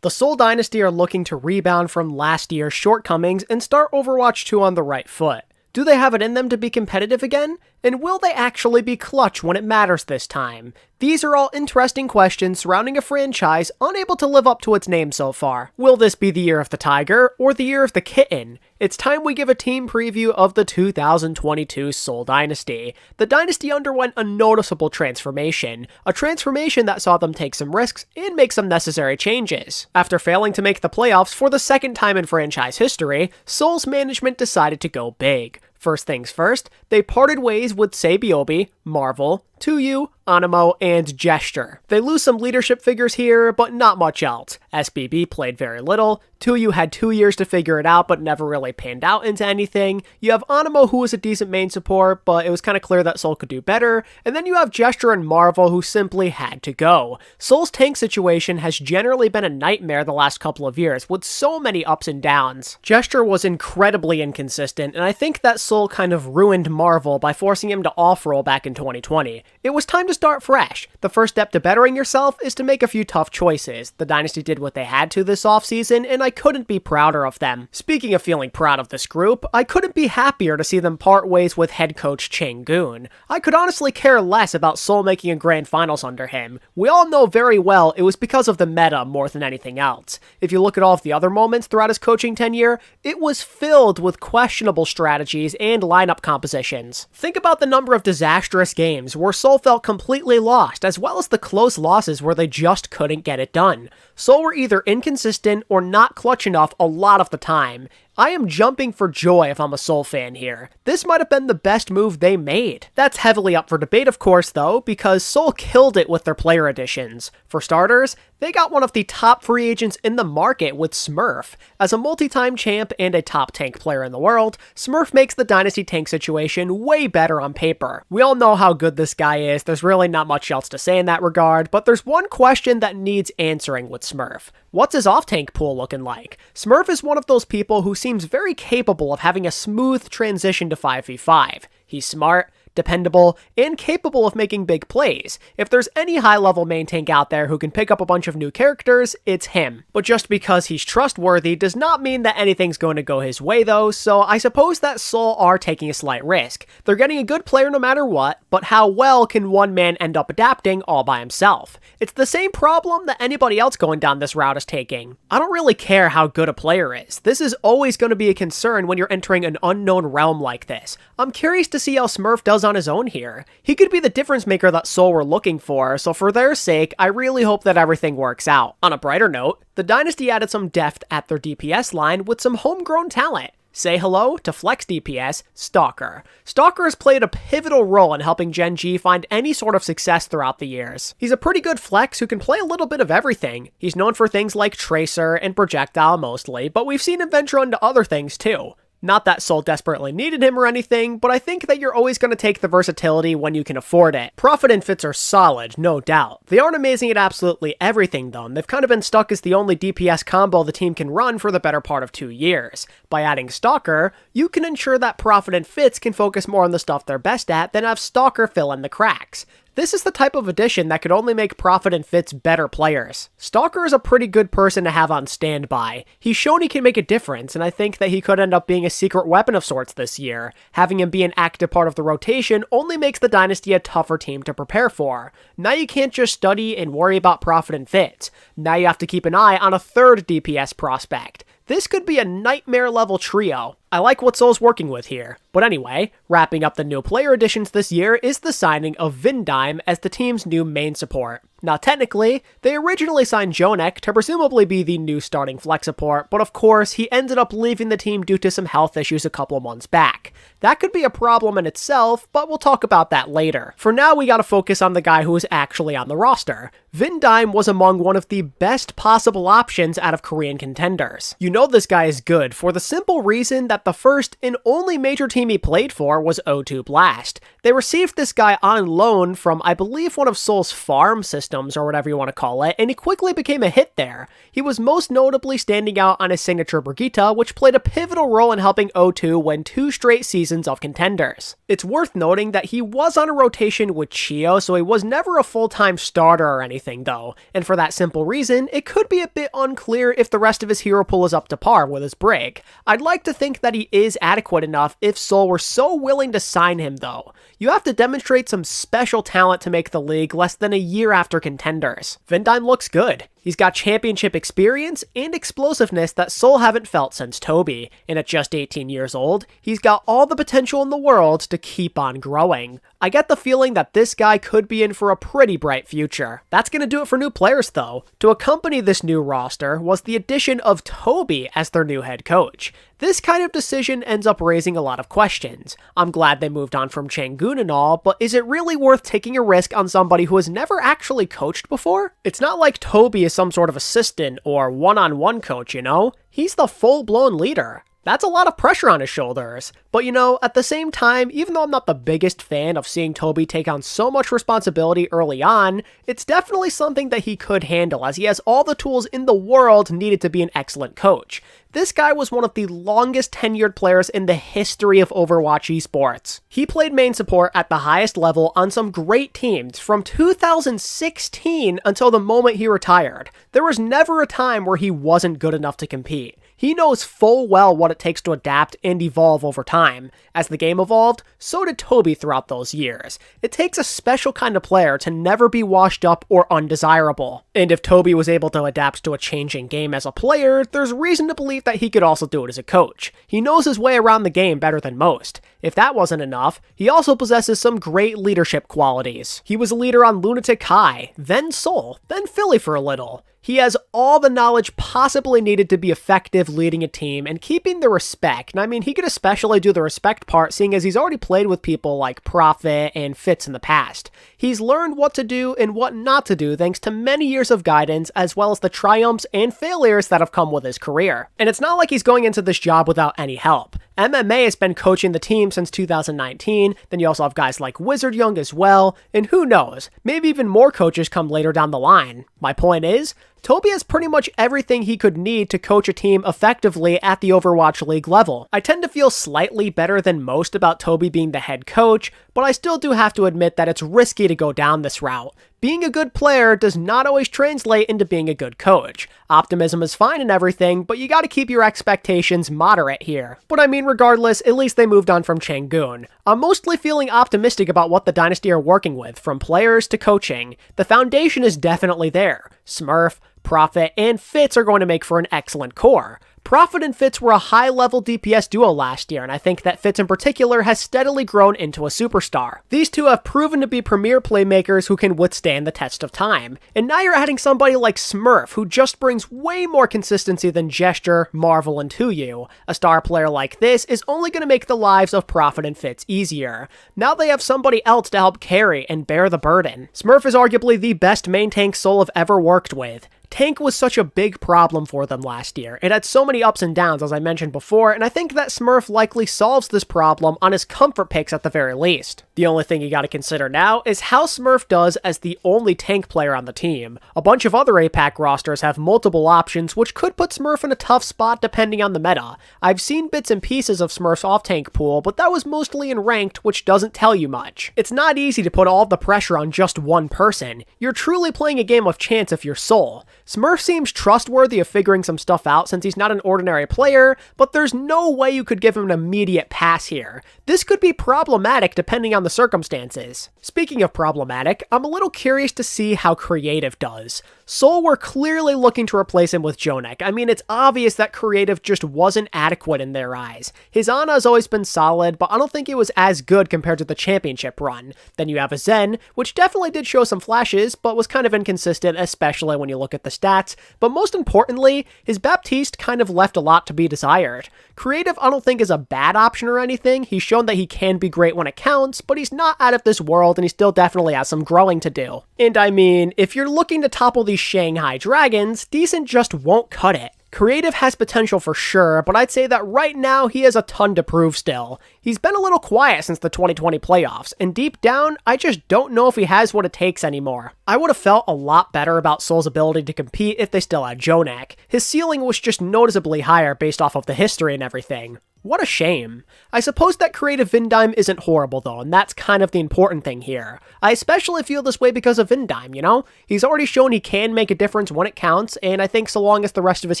The Seoul Dynasty are looking to rebound from last year's shortcomings and start Overwatch 2 on the right foot. Do they have it in them to be competitive again? And will they actually be clutch when it matters this time? These are all interesting questions surrounding a franchise unable to live up to its name so far. Will this be the year of the tiger, or the year of the kitten? It's time we give a team preview of the 2022 Seoul Dynasty. The Dynasty underwent a noticeable transformation, a transformation that saw them take some risks and make some necessary changes. After failing to make the playoffs for the second time in franchise history, Seoul's management decided to go big. First things first, they parted ways with Seoul, Marvel, 2U, Animo, and Gesture. They lose some leadership figures here, but not much else. SBB played very little, 2U had 2 years to figure it out but never really panned out into anything. You have Animo, who was a decent main support, but it was kind of clear that Seoul could do better, and then you have Gesture and Marvel, who simply had to go. Seoul's tank situation has generally been a nightmare the last couple of years, with so many ups and downs. Gesture was incredibly inconsistent, and I think that Seoul kind of ruined Marvel by forcing him to off-roll back in 2020. It was time to start fresh. The first step to bettering yourself is to make a few tough choices. The Dynasty did what they had to this offseason, and I couldn't be prouder of them. Speaking of feeling proud of this group, I couldn't be happier to see them part ways with head coach Chang-gun. I could honestly care less about Seoul making a grand finals under him. We all know very well it was because of the meta more than anything else. If you look at all of the other moments throughout his coaching tenure, it was filled with questionable strategies and lineup compositions. Think about the number of disastrous games where Seoul felt completely lost, as well as the close losses where they just couldn't get it done. Seoul were either inconsistent or not clutch enough a lot of the time. I am jumping for joy if I'm a Seoul fan here. This might have been the best move they made. That's heavily up for debate, of course, though, because Seoul killed it with their player additions. For starters, they got one of the top free agents in the market with Smurf. As a multi-time champ and a top tank player in the world, Smurf makes the Dynasty tank situation way better on paper. We all know how good this guy is, there's really not much else to say in that regard, but there's one question that needs answering with Smurf. What's his off-tank pool looking like? Smurf is one of those people who seems very capable of having a smooth transition to 5v5. He's smart, dependable, and capable of making big plays. If there's any high-level main tank out there who can pick up a bunch of new characters, it's him. But just because he's trustworthy does not mean that anything's going to go his way though, so I suppose that Seoul are taking a slight risk. They're getting a good player no matter what, but how well can one man end up adapting all by himself? It's the same problem that anybody else going down this route is taking. I don't really care how good a player is. This is always going to be a concern when you're entering an unknown realm like this. I'm curious to see how Smurf does on his own here. He could be the difference maker that Seoul were looking for, so for their sake, I really hope that everything works out. On a brighter note, the Dynasty added some depth at their DPS line with some homegrown talent. Say hello to Flex DPS, Stalker. Stalker has played a pivotal role in helping Gen G find any sort of success throughout the years. He's a pretty good flex who can play a little bit of everything. He's known for things like Tracer and Projectile mostly, but we've seen him venture into other things too. Not that Seoul desperately needed him or anything, but I think that you're always going to take the versatility when you can afford it. Profit and Fits are solid, no doubt. They aren't amazing at absolutely everything though, and they've kind of been stuck as the only DPS combo the team can run for the better part of 2 years. By adding Stalker, you can ensure that Profit and Fits can focus more on the stuff they're best at than have Stalker fill in the cracks. This is the type of addition that could only make Profit and Fits better players. Stalker is a pretty good person to have on standby. He's shown he can make a difference, and I think that he could end up being a secret weapon of sorts this year. Having him be an active part of the rotation only makes the Dynasty a tougher team to prepare for. Now you can't just study and worry about Profit and Fits. Now you have to keep an eye on a third DPS prospect. This could be a nightmare-level trio. I like what Seoul's working with here. But anyway, wrapping up the new player additions this year is the signing of Vindime as the team's new main support. Now technically, they originally signed Jonek to presumably be the new starting flex support, but of course, he ended up leaving the team due to some health issues a couple months back. That could be a problem in itself, but we'll talk about that later. For now, we gotta focus on the guy who is actually on the roster. Vindime was among one of the best possible options out of Korean contenders. You know this guy is good for the simple reason that the first and only major team he played for was O2 Blast. They received this guy on loan from, I believe, one of Seoul's farm systems systems, or whatever you want to call it, and he quickly became a hit there. He was most notably standing out on his signature Brigitte, which played a pivotal role in helping O2 win 2 straight seasons of Contenders. It's worth noting that he was on a rotation with Chio, so he was never a full-time starter or anything though, and for that simple reason, it could be a bit unclear if the rest of his hero pool is up to par with his Brig. I'd like to think that he is adequate enough if Seoul were so willing to sign him though. You have to demonstrate some special talent to make the league less than a year after Contenders. Vindime looks good. He's got championship experience and explosiveness that Seoul haven't felt since Toby, and at just 18 years old, he's got all the potential in the world to keep on growing. I get the feeling that this guy could be in for a pretty bright future. That's gonna do it for new players though. To accompany this new roster was the addition of Toby as their new head coach. This kind of decision ends up raising a lot of questions. I'm glad they moved on from Changun and all, but is it really worth taking a risk on somebody who has never actually coached before? It's not like Toby is some sort of assistant or one-on-one coach, you know? He's the full-blown leader. That's a lot of pressure on his shoulders. But you know, at the same time, even though I'm not the biggest fan of seeing Toby take on so much responsibility early on, it's definitely something that he could handle, as he has all the tools in the world needed to be an excellent coach. This guy was one of the longest tenured players in the history of Overwatch esports. He played main support at the highest level on some great teams from 2016 until the moment he retired. There was never a time where he wasn't good enough to compete. He knows full well what it takes to adapt and evolve over time. As the game evolved, so did Toby throughout those years. It takes a special kind of player to never be washed up or undesirable. And if Toby was able to adapt to a changing game as a player, there's reason to believe that he could also do it as a coach. He knows his way around the game better than most. If that wasn't enough, he also possesses some great leadership qualities. He was a leader on Lunatic High, then Seoul, then Philly for a little. He has all the knowledge possibly needed to be effective leading a team and keeping the respect. And I mean, he could especially do the respect part, seeing as he's already played with people like Prophet and Fitz in the past. He's learned what to do and what not to do thanks to many years of guidance, as well as the triumphs and failures that have come with his career. And it's not like he's going into this job without any help. MMA has been coaching the team since 2019, then you also have guys like Wizard Young as well, and who knows, maybe even more coaches come later down the line. My point is, Toby has pretty much everything he could need to coach a team effectively at the Overwatch League level. I tend to feel slightly better than most about Toby being the head coach, but I still do have to admit that it's risky to go down this route. Being a good player does not always translate into being a good coach. Optimism is fine and everything, but you gotta keep your expectations moderate here. But I mean, regardless, at least they moved on from Changun. I'm mostly feeling optimistic about what the Dynasty are working with, from players to coaching. The foundation is definitely there. Smurf, Prophet, and Fitz are going to make for an excellent core. Prophet and Fitz were a high-level DPS duo last year, and I think that Fitz in particular has steadily grown into a superstar. These two have proven to be premier playmakers who can withstand the test of time. And now you're adding somebody like Smurf, who just brings way more consistency than Gesture, Marvel, and Tuyu. A star player like this is only going to make the lives of Prophet and Fitz easier. Now they have somebody else to help carry and bear the burden. Smurf is arguably the best main tank Seoul have ever worked with. Tank was such a big problem for them last year. It had so many ups and downs, as I mentioned before, and I think that Smurf likely solves this problem on his comfort picks at the very least. The only thing you gotta consider now is how Smurf does as the only tank player on the team. A bunch of other APAC rosters have multiple options, which could put Smurf in a tough spot depending on the meta. I've seen bits and pieces of Smurf's off-tank pool, but that was mostly in ranked, which doesn't tell you much. It's not easy to put all the pressure on just one person. You're truly playing a game of chance if you're Seoul. Smurf seems trustworthy of figuring some stuff out since he's not an ordinary player, but there's no way you could give him an immediate pass here. This could be problematic depending on the circumstances. Speaking of problematic, I'm a little curious to see how Creative does. Seoul were clearly looking to replace him with Jonek. I mean, it's obvious that Creative just wasn't adequate in their eyes. His Ana has always been solid, but I don't think it was as good compared to the championship run. Then you have a Zen, which definitely did show some flashes, but was kind of inconsistent, especially when you look at the stats. But most importantly, his Baptiste kind of left a lot to be desired. Creative I don't think is a bad option or anything. He's shown that he can be great when it counts, but he's not out of this world and he still definitely has some growing to do. And I mean, if you're looking to topple these Shanghai Dragons, decent just won't cut it. Creative has potential for sure, but I'd say that right now he has a ton to prove still. He's been a little quiet since the 2020 playoffs, and deep down, I just don't know if he has what it takes anymore. I would have felt a lot better about Seoul's ability to compete if they still had Jonak. His ceiling was just noticeably higher based off of the history and everything. What a shame. I suppose that creative Vindime isn't horrible though, and that's kind of the important thing here. I especially feel this way because of Vindime, you know? He's already shown he can make a difference when it counts, and I think so long as the rest of his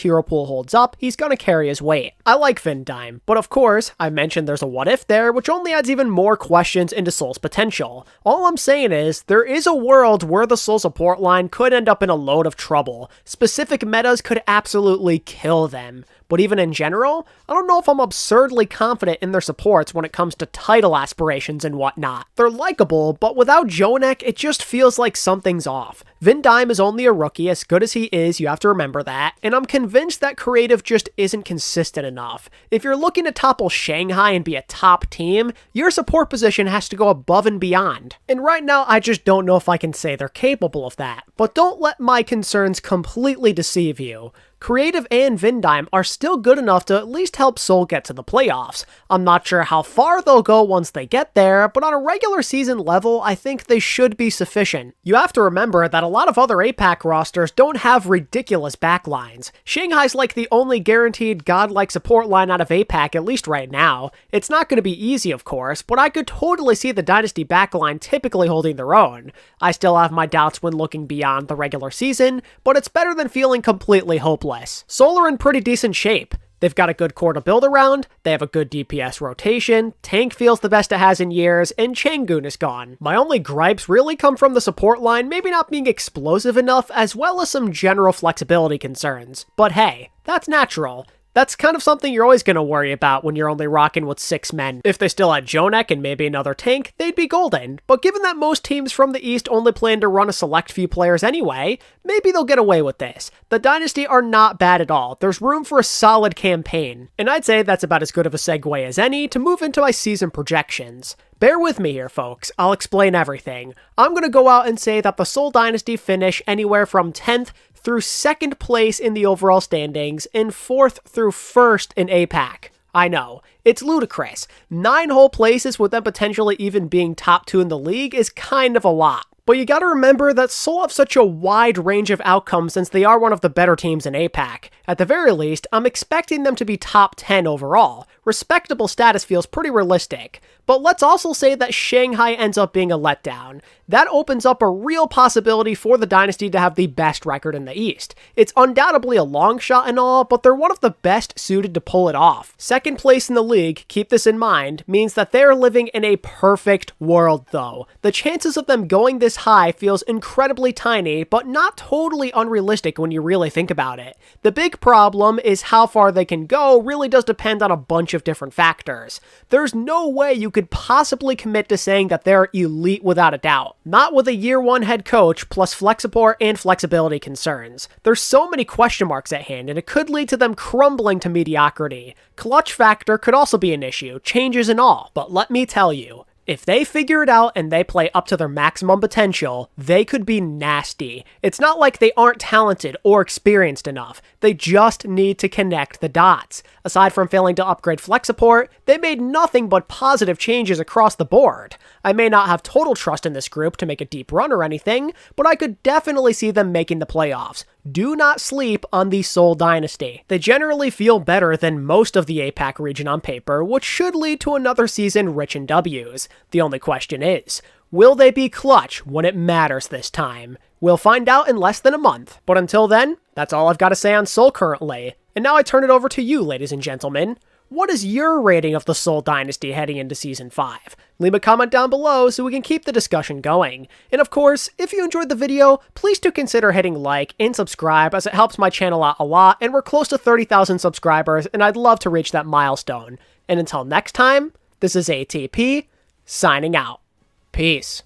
hero pool holds up, he's gonna carry his weight. I like Vindime, but of course, I mentioned there's a what if there, which only adds even more questions into Seoul's potential. All I'm saying is, there is a world where the Seoul support line could end up in a load of trouble. Specific metas could absolutely kill them. But even in general, I don't know if I'm absurdly confident in their supports when it comes to title aspirations and whatnot. They're likable, but without Jonak, it just feels like something's off. Vindime is only a rookie, as good as he is, you have to remember that, and I'm convinced that creative just isn't consistent enough. If you're looking to topple Shanghai and be a top team, your support position has to go above and beyond. And right now, I just don't know if I can say they're capable of that. But don't let my concerns completely deceive you. Creative and Vindime are still good enough to at least help Seoul get to the playoffs. I'm not sure how far they'll go once they get there, but on a regular season level, I think they should be sufficient. You have to remember that a lot of other APAC rosters don't have ridiculous backlines. Shanghai's like the only guaranteed godlike support line out of APAC, at least right now. It's not going to be easy, of course, but I could totally see the Dynasty backline typically holding their own. I still have my doubts when looking beyond the regular season, but it's better than feeling completely hopeless. Seoul are in pretty decent shape. They've got a good core to build around, they have a good DPS rotation, Tank feels the best it has in years, and Changun is gone. My only gripes really come from the support line maybe not being explosive enough, as well as some general flexibility concerns. But hey, that's natural. That's kind of something you're always going to worry about when you're only rocking with 6 men. If they still had Jonak and maybe another tank, they'd be golden. But given that most teams from the East only plan to run a select few players anyway, maybe they'll get away with this. The Dynasty are not bad at all. There's room for a solid campaign. And I'd say that's about as good of a segue as any to move into my season projections. Bear with me here, folks. I'll explain everything. I'm going to go out and say that the Seoul Dynasty finish anywhere from 10th through 2nd place in the overall standings and 4th through 1st in APAC. I know, it's ludicrous. 9 whole places with them potentially even being top 2 in the league is kind of a lot. But you gotta remember that Seoul have such a wide range of outcomes since they are one of the better teams in APAC. At the very least, I'm expecting them to be top 10 overall. Respectable status feels pretty realistic. But let's also say that Shanghai ends up being a letdown. That opens up a real possibility for the Dynasty to have the best record in the East. It's undoubtedly a long shot and all, but they're one of the best suited to pull it off. 2nd place in the league, keep this in mind, means that they're living in a perfect world though. The chances of them going this high feels incredibly tiny, but not totally unrealistic when you really think about it. The big problem is how far they can go really does depend on a bunch of different factors. There's no way you could possibly commit to saying that they're elite without a doubt. Not with a year 1 head coach plus flex support and flexibility concerns. There's so many question marks at hand and it could lead to them crumbling to mediocrity. Clutch factor could also be an issue, changes and all, but let me tell you, if they figure it out and they play up to their maximum potential, they could be nasty. It's not like they aren't talented or experienced enough. They just need to connect the dots. Aside from failing to upgrade flex support, they made nothing but positive changes across the board. I may not have total trust in this group to make a deep run or anything, but I could definitely see them making the playoffs. Do not sleep on the Seoul Dynasty. They generally feel better than most of the APAC region on paper, which should lead to another season rich in W's. The only question is, will they be clutch when it matters this time? We'll find out in less than a month. But until then, that's all I've got to say on Seoul currently. And now I turn it over to you, ladies and gentlemen. What is your rating of the Seoul Dynasty heading into Season 5? Leave a comment down below so we can keep the discussion going. And of course, if you enjoyed the video, please do consider hitting like and subscribe as it helps my channel out a lot, and we're close to 30,000 subscribers and I'd love to reach that milestone. And until next time, this is ATP, signing out. Peace.